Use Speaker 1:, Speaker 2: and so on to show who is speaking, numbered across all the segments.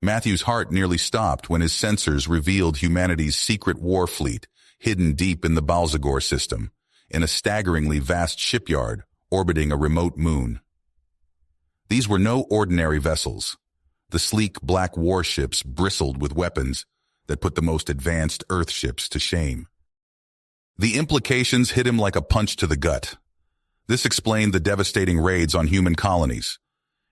Speaker 1: Matthew's heart nearly stopped when his sensors revealed humanity's secret war fleet, hidden deep in the Balzagor system, in a staggeringly vast shipyard orbiting a remote moon. These were no ordinary vessels. The sleek black warships bristled with weapons that put the most advanced Earth ships to shame. The implications hit him like a punch to the gut. This explained the devastating raids on human colonies.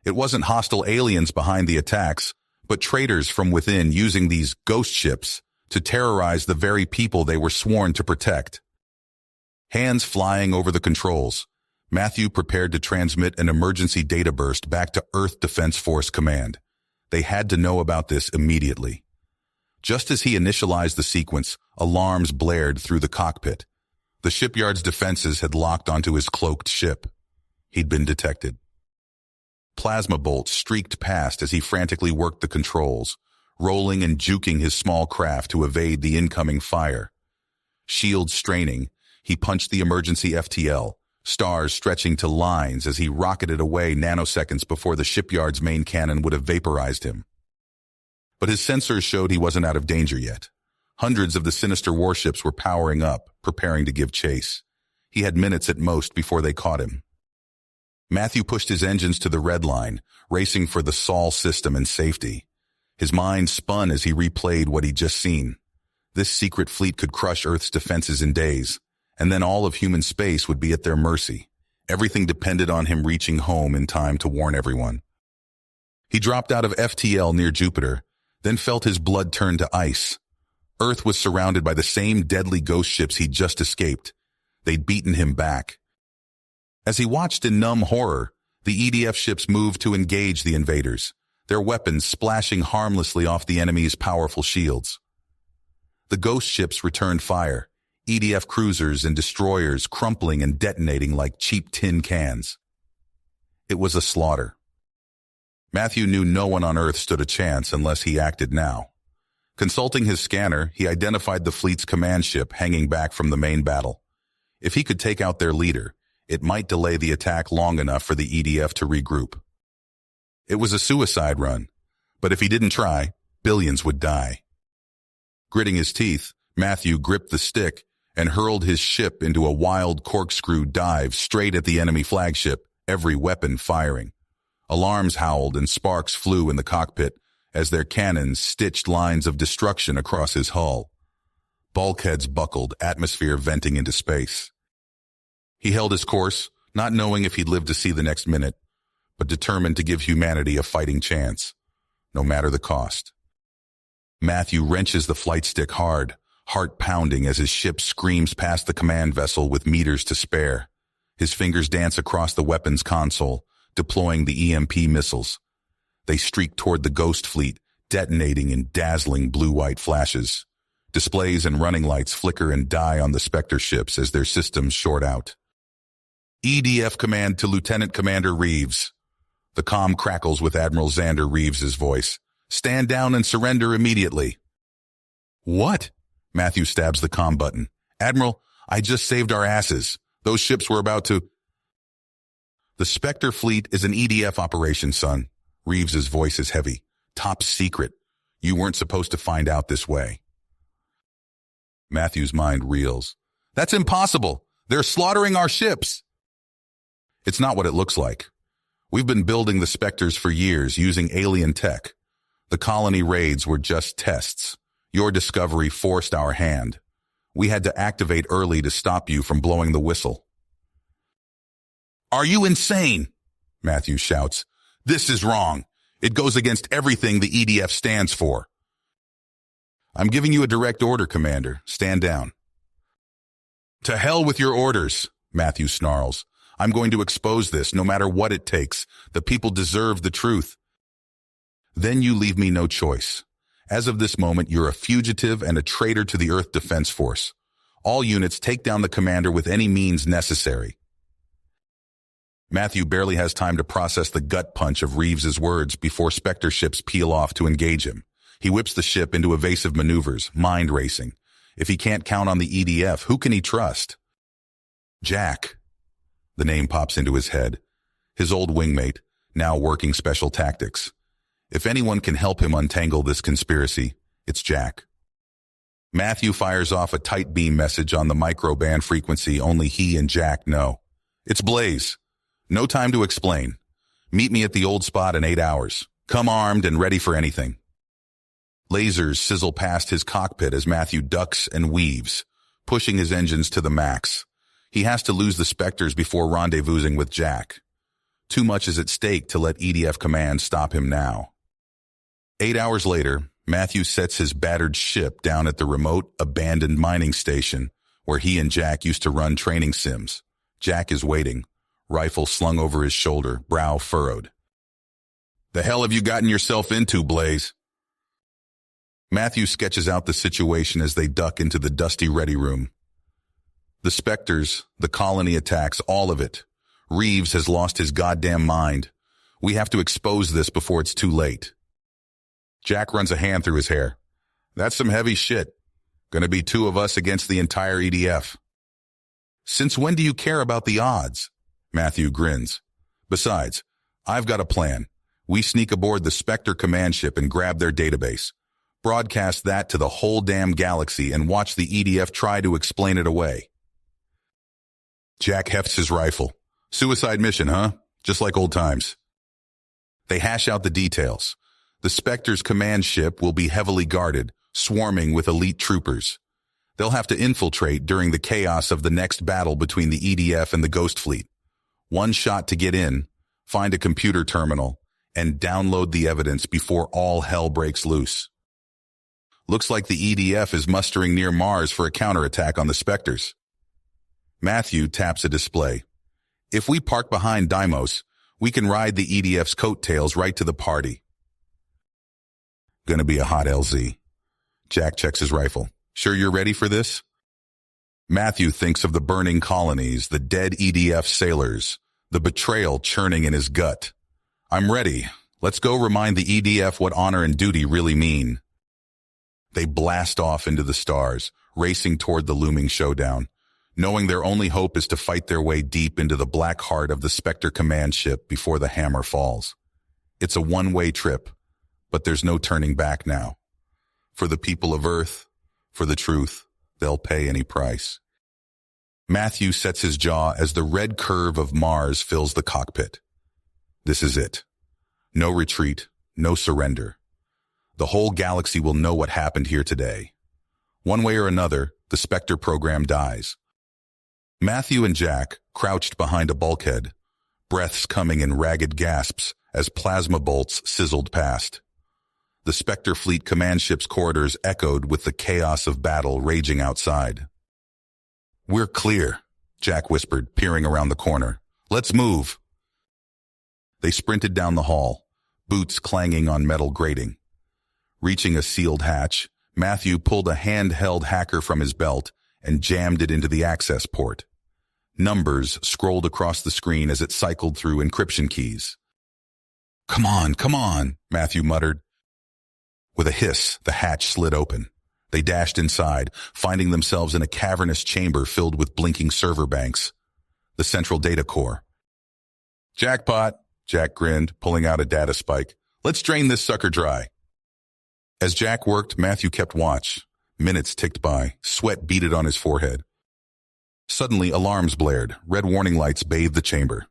Speaker 1: It wasn't hostile aliens behind the attacks, but traitors from within using these ghost ships to terrorize the very people they were sworn to protect. Hands flying over the controls, Matthew prepared to transmit an emergency data burst back to Earth Defense Force Command. They had to know about this immediately. Just as he initialized the sequence, alarms blared through the cockpit. The shipyard's defenses had locked onto his cloaked ship. He'd been detected. Plasma bolts streaked past as he frantically worked the controls, rolling and juking his small craft to evade the incoming fire. Shields straining, he punched the emergency FTL, stars stretching to lines as he rocketed away nanoseconds before the shipyard's main cannon would have vaporized him. But his sensors showed he wasn't out of danger yet. Hundreds of the sinister warships were powering up, preparing to give chase. He had minutes at most before they caught him. Matthew pushed his engines to the red line, racing for the Sol system and safety. His mind spun as he replayed what he'd just seen. This secret fleet could crush Earth's defenses in days, and then all of human space would be at their mercy. Everything depended on him reaching home in time to warn everyone. He dropped out of FTL near Jupiter, then felt his blood turn to ice. Earth was surrounded by the same deadly ghost ships he'd just escaped. They'd beaten him back. As he watched in numb horror, the EDF ships moved to engage the invaders, their weapons splashing harmlessly off the enemy's powerful shields. The ghost ships returned fire, EDF cruisers and destroyers crumpling and detonating like cheap tin cans. It was a slaughter. Matthew knew no one on Earth stood a chance unless he acted now. Consulting his scanner, he identified the fleet's command ship hanging back from the main battle. If he could take out their leader, it might delay the attack long enough for the EDF to regroup. It was a suicide run, but if he didn't try, billions would die. Gritting his teeth, Matthew gripped the stick and hurled his ship into a wild corkscrew dive straight at the enemy flagship, every weapon firing. Alarms howled and sparks flew in the cockpit as their cannons stitched lines of destruction across his hull. Bulkheads buckled, atmosphere venting into space. He held his course, not knowing if he'd live to see the next minute, but determined to give humanity a fighting chance, no matter the cost. Matthew wrenches the flight stick hard, heart pounding as his ship screams past the command vessel with meters to spare. His fingers dance across the weapons console, deploying the EMP missiles. They streak toward the ghost fleet, detonating in dazzling blue-white flashes. Displays and running lights flicker and die on the Spectre ships as their systems short out. EDF command to Lieutenant Commander Reeves. The comm crackles with Admiral Xander Reeves's voice. Stand down and surrender immediately. What? Matthew stabs the comm button. Admiral, I just saved our asses. Those ships were about to... The Spectre fleet is an EDF operation, son. Reeves's voice is heavy. Top secret. You weren't supposed to find out this way. Matthew's mind reels. That's impossible. They're slaughtering our ships. It's not what it looks like. We've been building the Spectres for years using alien tech. The colony raids were just tests. Your discovery forced our hand. We had to activate early to stop you from blowing the whistle. Are you insane? Matthew shouts. This is wrong. It goes against everything the EDF stands for. I'm giving you a direct order, Commander. Stand down. To hell with your orders, Matthew snarls. I'm going to expose this, no matter what it takes. The people deserve the truth. Then you leave me no choice. As of this moment, you're a fugitive and a traitor to the Earth Defense Force. All units take down the commander with any means necessary. Matthew barely has time to process the gut punch of Reeves's words before Spectre ships peel off to engage him. He whips the ship into evasive maneuvers, mind racing. If he can't count on the EDF, who can he trust? Jack. The name pops into his head. His old wingmate, now working special tactics. If anyone can help him untangle this conspiracy, it's Jack. Matthew fires off a tight beam message on the microband frequency only he and Jack know. It's Blaze. No time to explain. Meet me at the old spot in 8 hours. Come armed and ready for anything. Lasers sizzle past his cockpit as Matthew ducks and weaves, pushing his engines to the max. He has to lose the Spectres before rendezvousing with Jack. Too much is at stake to let EDF Command stop him now. 8 hours later, Matthew sets his battered ship down at the remote, abandoned mining station where he and Jack used to run training sims. Jack is waiting, rifle slung over his shoulder, brow furrowed. "The hell have you gotten yourself into, Blaze?" Matthew sketches out the situation as they duck into the dusty ready room. The Spectres, the colony attacks, all of it. Reeves has lost his goddamn mind. We have to expose this before it's too late. Jack runs a hand through his hair. "That's some heavy shit. Gonna be 2 of us against the entire EDF. "Since when do you care about the odds?" Matthew grins. "Besides, I've got a plan. We sneak aboard the Spectre command ship and grab their database. Broadcast that to the whole damn galaxy and watch the EDF try to explain it away." Jack hefts his rifle. "Suicide mission, huh? Just like old times." They hash out the details. The Spectre's command ship will be heavily guarded, swarming with elite troopers. They'll have to infiltrate during the chaos of the next battle between the EDF and the Ghost Fleet. One shot to get in, find a computer terminal, and download the evidence before all hell breaks loose. Looks like the EDF is mustering near Mars for a counterattack on the Spectres. Matthew taps a display. "If we park behind Deimos, we can ride the EDF's coattails right to the party." Gonna be a hot LZ. Jack checks his rifle. "Sure you're ready for this?" Matthew thinks of the burning colonies, the dead EDF sailors, the betrayal churning in his gut. "I'm ready. Let's go remind the EDF what honor and duty really mean." They blast off into the stars, racing toward the looming showdown, knowing their only hope is to fight their way deep into the black heart of the Spectre command ship before the hammer falls. It's a one-way trip, but there's no turning back now. For the people of Earth, for the truth, they'll pay any price. Matthew sets his jaw as the red curve of Mars fills the cockpit. This is it. No retreat, no surrender. The whole galaxy will know what happened here today. One way or another, the Spectre program dies. Matthew and Jack crouched behind a bulkhead, breaths coming in ragged gasps as plasma bolts sizzled past. The Spectre fleet command ship's corridors echoed with the chaos of battle raging outside. "We're clear," Jack whispered, peering around the corner. "Let's move." They sprinted down the hall, boots clanging on metal grating. Reaching a sealed hatch, Matthew pulled a handheld hacker from his belt and jammed it into the access port. Numbers scrolled across the screen as it cycled through encryption keys. Come on," Matthew muttered. With a hiss, the hatch slid open. They dashed inside, finding themselves in a cavernous chamber filled with blinking server banks. The central data core. "Jackpot," Jack grinned, pulling out a data spike. "Let's drain this sucker dry." As Jack worked, Matthew kept watch. Minutes ticked by, sweat beaded on his forehead. Suddenly, alarms blared. Red warning lights bathed the chamber.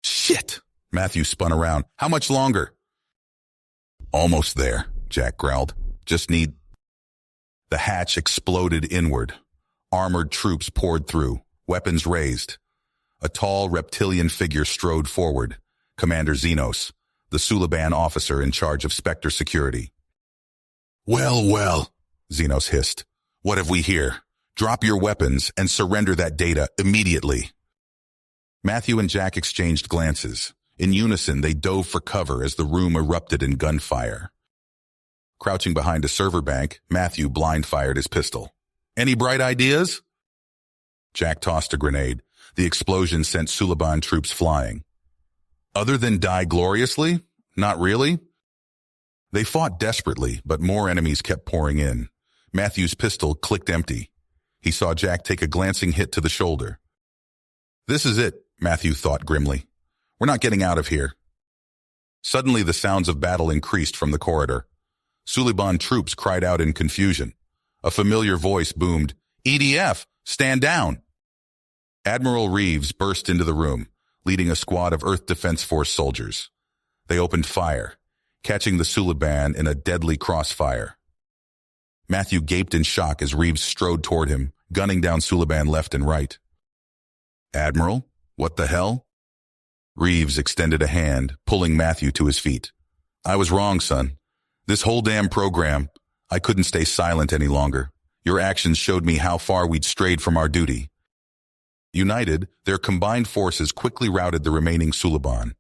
Speaker 1: "Shit!" Matthew spun around. "How much longer?" "Almost there," Jack growled. "Just need—" The hatch exploded inward. Armored troops poured through, weapons raised. A tall reptilian figure strode forward. Commander Xenos, the Suliban officer in charge of Spectre security. Well, Xenos hissed. "What have we here? Drop your weapons and surrender that data immediately." Matthew and Jack exchanged glances. In unison, they dove for cover as the room erupted in gunfire. Crouching behind a server bank, Matthew blind-fired his pistol. "Any bright ideas?" Jack tossed a grenade. The explosion sent Suliban troops flying. "Other than die gloriously? Not really?" They fought desperately, but more enemies kept pouring in. Matthew's pistol clicked empty. He saw Jack take a glancing hit to the shoulder. "This is it," Matthew thought grimly. "We're not getting out of here." Suddenly the sounds of battle increased from the corridor. Suliban troops cried out in confusion. A familiar voice boomed, "EDF, stand down!" Admiral Reeves burst into the room, leading a squad of Earth Defense Force soldiers. They opened fire, catching the Suliban in a deadly crossfire. Matthew gaped in shock as Reeves strode toward him, gunning down Suliban left and right. "Admiral, what the hell?" Reeves extended a hand, pulling Matthew to his feet. "I was wrong, son. This whole damn program, I couldn't stay silent any longer. Your actions showed me how far we'd strayed from our duty." United, their combined forces quickly routed the remaining Suliban.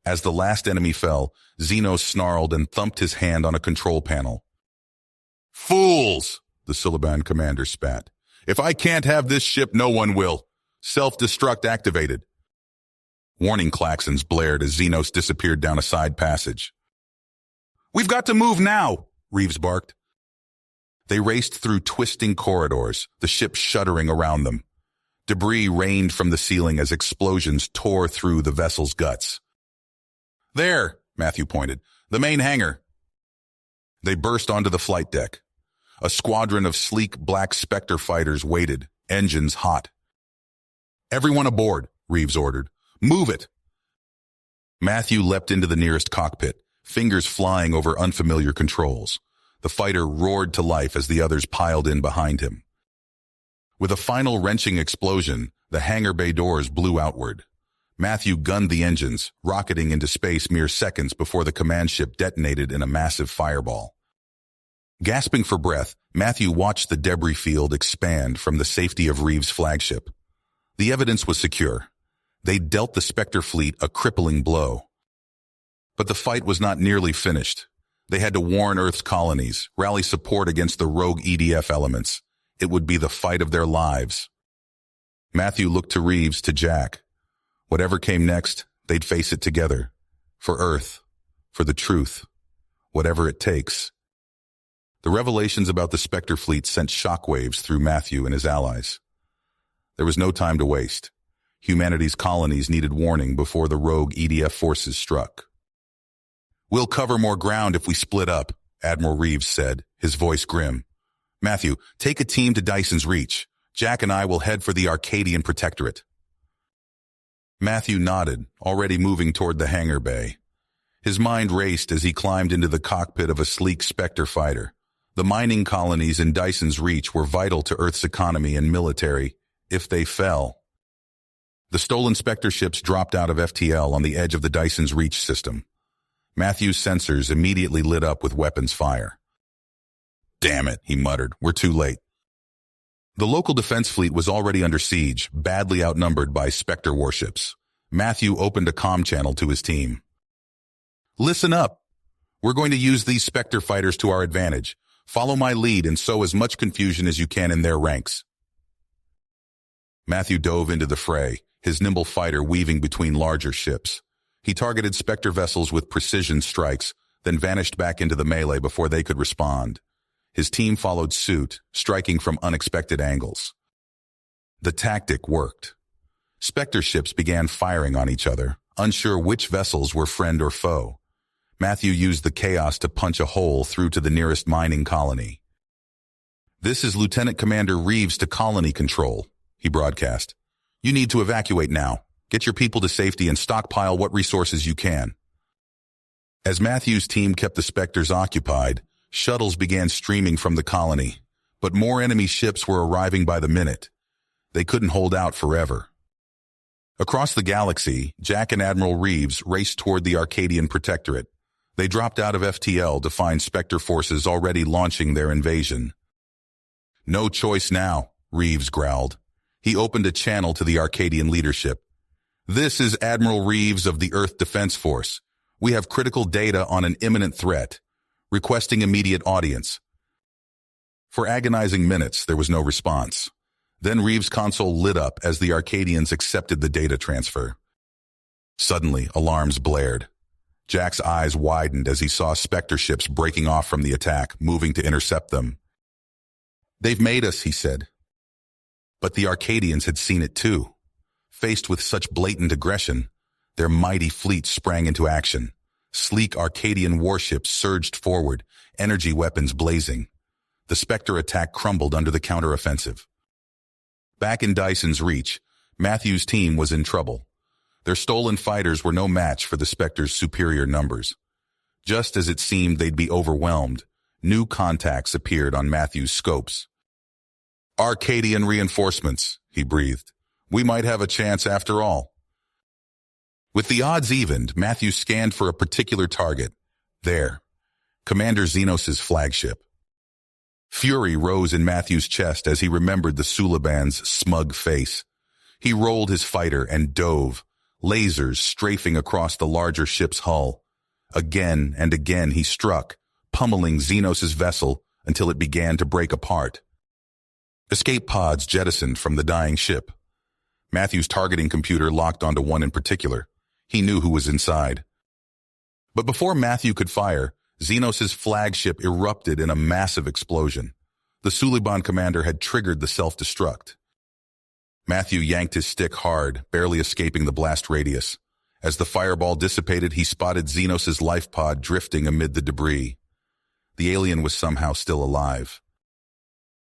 Speaker 1: As the last enemy fell, Xenos snarled and thumped his hand on a control panel. "Fools!" the Suliban commander spat. "If I can't have this ship, no one will. Self-destruct activated." Warning klaxons blared as Xenos disappeared down a side passage. "We've got to move now!" Reeves barked. They raced through twisting corridors, the ship shuddering around them. Debris rained from the ceiling as explosions tore through the vessel's guts. "There," Matthew pointed, "the main hangar." They burst onto the flight deck. A squadron of sleek black Spectre fighters waited, engines hot. "Everyone aboard," Reeves ordered. "Move it!" Matthew leapt into the nearest cockpit, fingers flying over unfamiliar controls. The fighter roared to life as the others piled in behind him. With a final wrenching explosion, the hangar bay doors blew outward. Matthew gunned the engines, rocketing into space mere seconds before the command ship detonated in a massive fireball. Gasping for breath, Matthew watched the debris field expand from the safety of Reeves' flagship. The evidence was secure. They'd dealt the Spectre fleet a crippling blow. But the fight was not nearly finished. They had to warn Earth's colonies, rally support against the rogue EDF elements. It would be the fight of their lives. Matthew looked to Reeves, to Jack. Whatever came next, they'd face it together. For Earth. For the truth. Whatever it takes. The revelations about the Spectre fleet sent shockwaves through Matthew and his allies. There was no time to waste. Humanity's colonies needed warning before the rogue EDF forces struck. "We'll cover more ground if we split up," Admiral Reeves said, his voice grim. "Matthew, take a team to Dyson's Reach. Jack and I will head for the Arcadian Protectorate." Matthew nodded, already moving toward the hangar bay. His mind raced as he climbed into the cockpit of a sleek Spectre fighter. The mining colonies in Dyson's Reach were vital to Earth's economy and military, if they fell. The stolen Spectre ships dropped out of FTL on the edge of the Dyson's Reach system. Matthew's sensors immediately lit up with weapons fire. "Damn it," he muttered, "we're too late." The local defense fleet was already under siege, badly outnumbered by Spectre warships. Matthew opened a comm channel to his team. "Listen up. We're going to use these Spectre fighters to our advantage. Follow my lead and sow as much confusion as you can in their ranks." Matthew dove into the fray, his nimble fighter weaving between larger ships. He targeted Spectre vessels with precision strikes, then vanished back into the melee before they could respond. His team followed suit, striking from unexpected angles. The tactic worked. Spectre ships began firing on each other, unsure which vessels were friend or foe. Matthew used the chaos to punch a hole through to the nearest mining colony. "This is Lieutenant Commander Reeves to Colony Control," he broadcast. "You need to evacuate now. Get your people to safety and stockpile what resources you can." As Matthew's team kept the Spectres occupied, shuttles began streaming from the colony, but more enemy ships were arriving by the minute. They couldn't hold out forever. Across the galaxy, Jack and Admiral Reeves raced toward the Arcadian Protectorate. They dropped out of FTL to find Spectre forces already launching their invasion. "No choice now," Reeves growled. He opened a channel to the Arcadian leadership. "This is Admiral Reeves of the Earth Defense Force. We have critical data on an imminent threat. Requesting immediate audience." For agonizing minutes, there was no response. Then Reeves' console lit up as the Arcadians accepted the data transfer. Suddenly, alarms blared. Jack's eyes widened as he saw Spectre ships breaking off from the attack, moving to intercept them. "They've made us," he said. But the Arcadians had seen it too. Faced with such blatant aggression, their mighty fleet sprang into action. Sleek Arcadian warships surged forward, energy weapons blazing. The Spectre attack crumbled under the counteroffensive. Back in Dyson's reach, Matthew's team was in trouble. Their stolen fighters were no match for the Spectre's superior numbers. Just as it seemed they'd be overwhelmed, new contacts appeared on Matthew's scopes. "Arcadian reinforcements," he breathed. "We might have a chance after all." With the odds evened, Matthew scanned for a particular target. There, Commander Xenos' flagship. Fury rose in Matthew's chest as he remembered the Suliban's smug face. He rolled his fighter and dove, lasers strafing across the larger ship's hull. Again and again he struck, pummeling Xenos' vessel until it began to break apart. Escape pods jettisoned from the dying ship. Matthew's targeting computer locked onto one in particular. He knew who was inside. But before Matthew could fire, Xenos' flagship erupted in a massive explosion. The Suliban commander had triggered the self-destruct. Matthew yanked his stick hard, barely escaping the blast radius. As the fireball dissipated, he spotted Xenos' life pod drifting amid the debris. The alien was somehow still alive.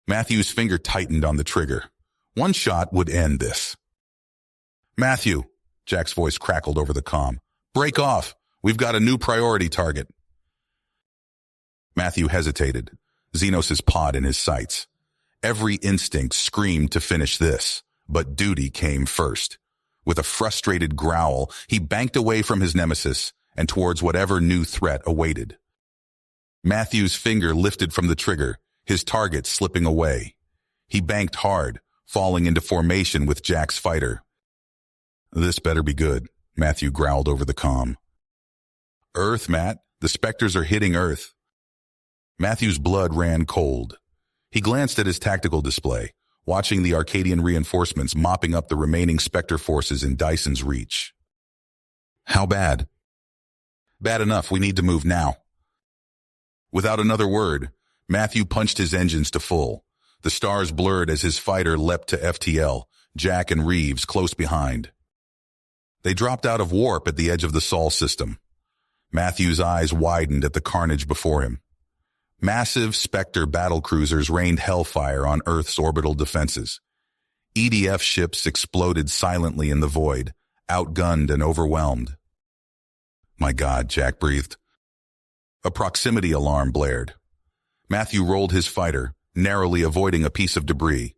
Speaker 1: Matthew's finger tightened on the trigger. One shot would end this. "Matthew," Jack's voice crackled over the comm. "Break off. We've got a new priority target." Matthew hesitated, Xenos' pod in his sights. Every instinct screamed to finish this, but duty came first. With a frustrated growl, he banked away from his nemesis and towards whatever new threat awaited. Matthew's finger lifted from the trigger, his target slipping away. He banked hard, falling into formation with Jack's fighter. "This better be good," Matthew growled over the comm. "Earth, Matt. The Spectres are hitting Earth." Matthew's blood ran cold. He glanced at his tactical display, watching the Arcadian reinforcements mopping up the remaining Spectre forces in Dyson's reach. "How bad?" "Bad enough. We need to move now." Without another word, Matthew punched his engines to full. The stars blurred as his fighter leapt to FTL, Jack and Reeves close behind. They dropped out of warp at the edge of the Sol system. Matthew's eyes widened at the carnage before him. Massive Spectre battlecruisers rained hellfire on Earth's orbital defenses. EDF ships exploded silently in the void, outgunned and overwhelmed. "My God," Jack breathed. A proximity alarm blared. Matthew rolled his fighter, narrowly avoiding a piece of debris.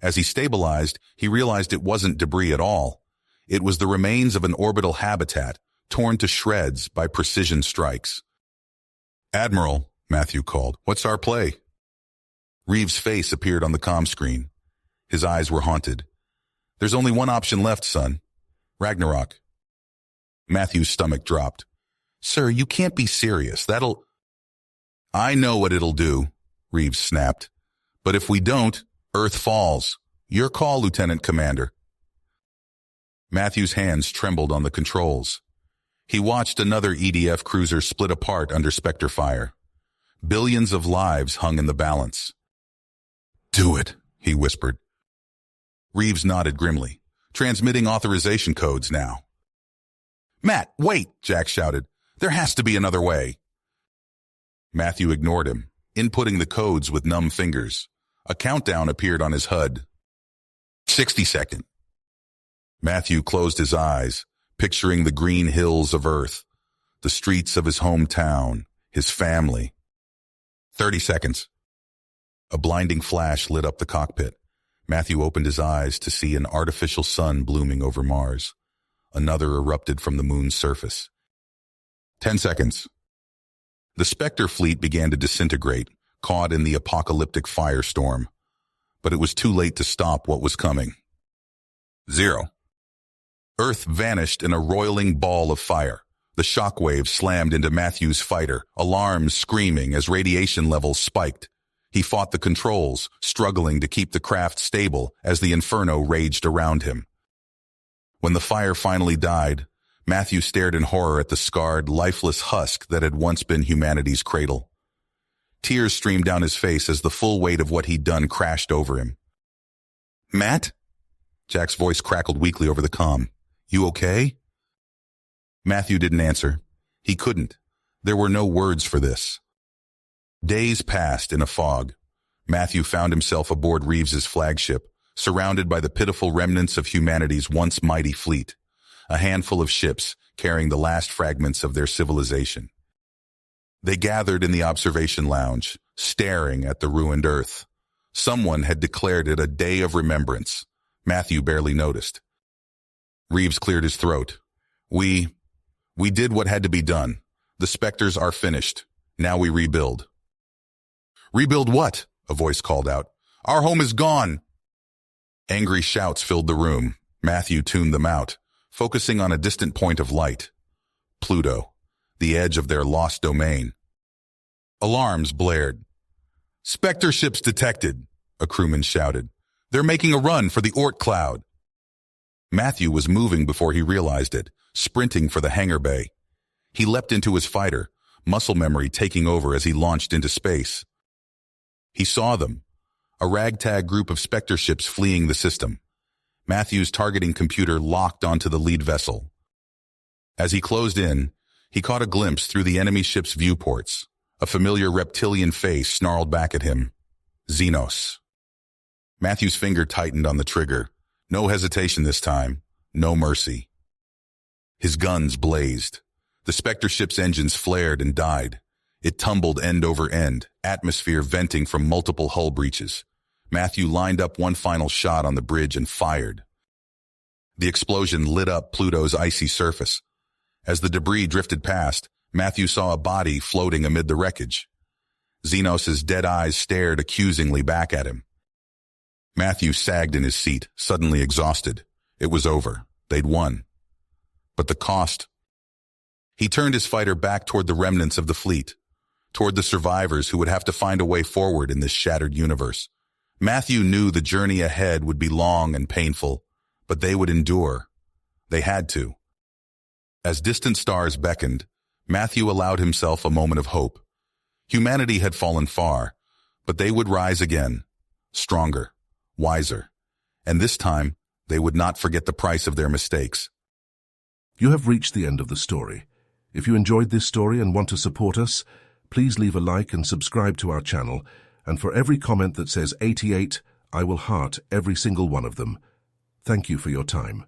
Speaker 1: As he stabilized, he realized it wasn't debris at all. It was the remains of an orbital habitat, torn to shreds by precision strikes. "Admiral," Matthew called, "what's our play?" Reeves' face appeared on the comm screen. His eyes were haunted. "There's only one option left, son. Ragnarok." Matthew's stomach dropped. "Sir, you can't be serious. That'll—" "I know what it'll do," Reeves snapped. "But if we don't, Earth falls. Your call, Lieutenant Commander." Matthew's hands trembled on the controls. He watched another EDF cruiser split apart under Spectre fire. Billions of lives hung in the balance. "Do it," he whispered. Reeves nodded grimly. "Transmitting authorization codes now." "Matt, wait!" Jack shouted. "There has to be another way." Matthew ignored him, inputting the codes with numb fingers. A countdown appeared on his HUD. 60 seconds. Matthew closed his eyes, picturing the green hills of Earth, the streets of his hometown, his family. 30 seconds. A blinding flash lit up the cockpit. Matthew opened his eyes to see an artificial sun blooming over Mars. Another erupted from the moon's surface. 10 seconds. The Spectre fleet began to disintegrate, caught in the apocalyptic firestorm. But it was too late to stop what was coming. 0. Earth vanished in a roiling ball of fire. The shockwave slammed into Matthew's fighter, alarms screaming as radiation levels spiked. He fought the controls, struggling to keep the craft stable as the inferno raged around him. When the fire finally died, Matthew stared in horror at the scarred, lifeless husk that had once been humanity's cradle. Tears streamed down his face as the full weight of what he'd done crashed over him. "Matt?" Jack's voice crackled weakly over the comm. "You okay?" Matthew didn't answer. He couldn't. There were no words for this. Days passed in a fog. Matthew found himself aboard Reeves's flagship, surrounded by the pitiful remnants of humanity's once mighty fleet, a handful of ships carrying the last fragments of their civilization. They gathered in the observation lounge, staring at the ruined Earth. Someone had declared it a day of remembrance. Matthew barely noticed. Reeves cleared his throat. We did what had to be done. The Spectres are finished. Now we rebuild. Rebuild what? A voice called out. Our home is gone. Angry shouts filled the room. Matthew tuned them out, focusing on a distant point of light. Pluto, the edge of their lost domain. Alarms blared. Spectre ships detected, a crewman shouted. They're making a run for the Orc cloud. Matthew was moving before he realized it, sprinting for the hangar bay. He leapt into his fighter, muscle memory taking over as he launched into space. He saw them, a ragtag group of Spectre ships fleeing the system. Matthew's targeting computer locked onto the lead vessel. As he closed in, he caught a glimpse through the enemy ship's viewports. A familiar reptilian face snarled back at him. Xenos. Matthew's finger tightened on the trigger. No hesitation this time. No mercy. His guns blazed. The Spectre ship's engines flared and died. It tumbled end over end, atmosphere venting from multiple hull breaches. Matthew lined up one final shot on the bridge and fired. The explosion lit up Pluto's icy surface. As the debris drifted past, Matthew saw a body floating amid the wreckage. Xenos's dead eyes stared accusingly back at him. Matthew sagged in his seat, suddenly exhausted. It was over. They'd won. But the cost? He turned his fighter back toward the remnants of the fleet, toward the survivors who would have to find a way forward in this shattered universe. Matthew knew the journey ahead would be long and painful, but they would endure. They had to. As distant stars beckoned, Matthew allowed himself a moment of hope. Humanity had fallen far, but they would rise again, stronger, wiser, and this time they would not forget the price of their mistakes.
Speaker 2: You have reached the end of the story. If you enjoyed this story and want to support us, please leave a like and subscribe to our channel, and for every comment that says 88, I will heart every single one of them. Thank you for your time.